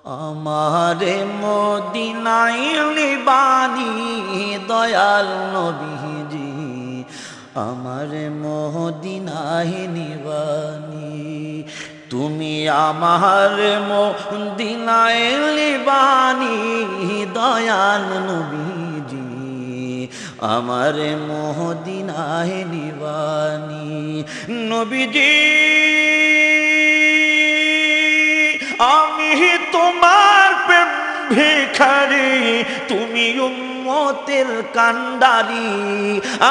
আমারে মদিনায় নিবানি দয়াল নবীজি, আমারে মদিনায় নিবানি। তুমি আমার মদিনায় নিবানি দয়াল নবীজি, আমারে মদিনায় নিবানি। নবীজি আমি তোমার প্রেম ভিখারি, তুমি উম্মতের কান্ডারি।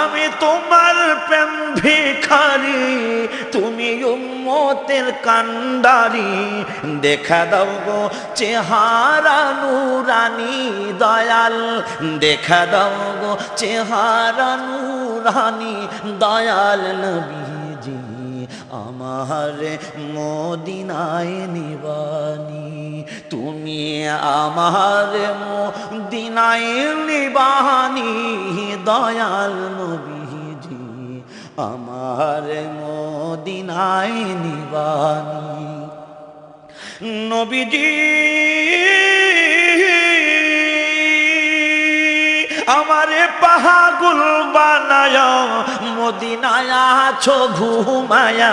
আমি তোমার প্রেম ভিখারি, তুমি উম্মতের কান্ডারি। দেখা দাও গো চেহারা নুরানি দয়াল, দেখা দাও গো চেহারা নুরানি দয়াল নবীজি, আমারে মদিনায় নিবানি। তুমি আমারে মদিনায় নিবানি দয়াল নবীজি, আমারে মদিনায় নিবানি। নবীজি আমারে পাগল বানায়া মদিনায় আছো ঘুমায়া,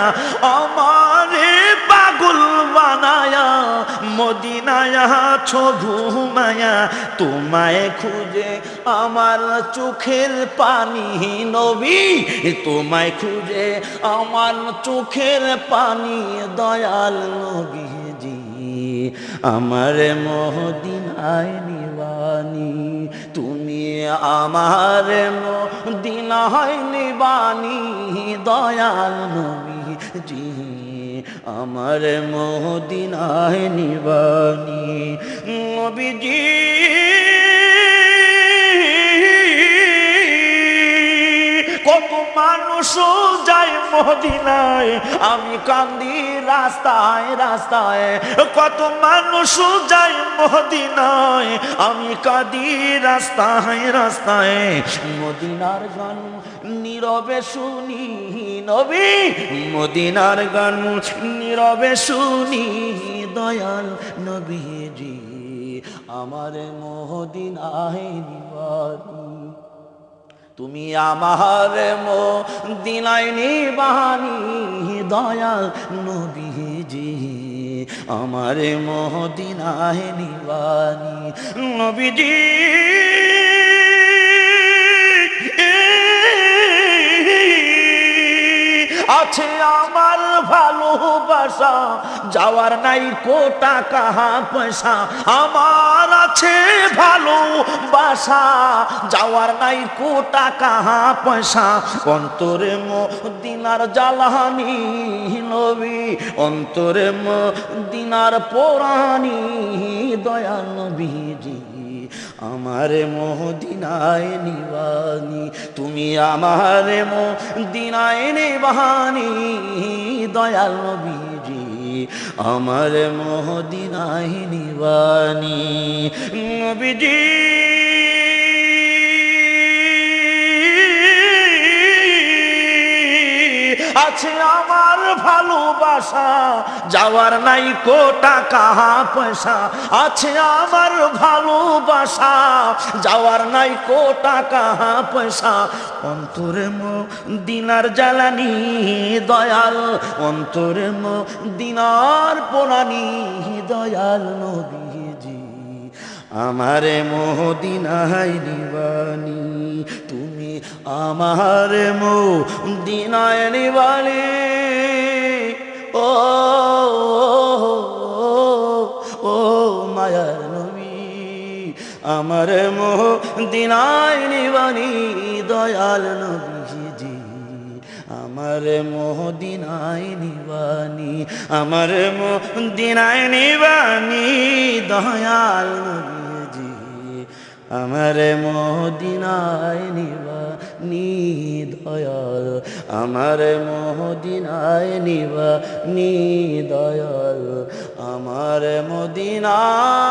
আমারে পাগল বানায়া মদিনায় আছো ঘুমায়া। তোমায় খুঁজে আমার চোখের পানি নবী, তোমায় খুঁজে আমার চোখের পানি দয়াল নবীজি, আমার মদিনায় নিবানি। তুমি আমার মদিনায় নিবানি দয়াল নবীজি, আমার মদিনায় নিবানি। নবীজি কত মানুষ যায় মদিনায়, আমি কান্দি রাস্তায় রাস্তায়। কত মানুষ যায় মদিনায়, আমি কাঁদি রাস্তায় রাস্তায়। মদিনার গান নীরবে শুনি নবী, মদিনার গান নীরবে শুনি দয়াল নবীজি, আমার মদিনায় নিবানি। তুমি আমার মদিনায় নিবানি দয়াল নবীজি, আমার মদিনায় নিবানি। নবীজি আছে আমার ভালোবাসা, যাওয়ার নাই কো টাকা পয়সা। আমার আছে ভালোবাসা, যাওয়ার নাই কো টাকা পয়সা। অন্তরে মদিনার জ্বালানি নবী, অন্তরে মদিনার পোড়ানি দয়াল নবীজি, আমার মদিনায় নিবানি। তুমি আমার মদিনায় নিবানি দয়াল নবীজি, আমার মদিনায় নিবানি। নবীজি আছে আমার ভালোবাসা, যাওয়ার নাই কো টাকা পয়সা। আছে আমার ভালোবাসা, যাওয়ার নাই কো টাকা পয়সা। অন্তরে মদিনার জ্বালানি দয়াল, অন্তরে মদিনার পোড়ানি দয়াল নবীজি, আমারে মদিনায় নিবানি। তুমি আমারে মদিনায় নিবানি। ও ও মায়ার নবী, আমারে মদিনায় নিবানি দয়াল নবীজি, আমার মদিনায় নিবানি, আমার মদিনায় নিবানি দয়াল নবীজি, আমার মদিনায় নিবানি দয়াল, আমার মদিনায় নিবানি দয়াল, আমার মদিনায়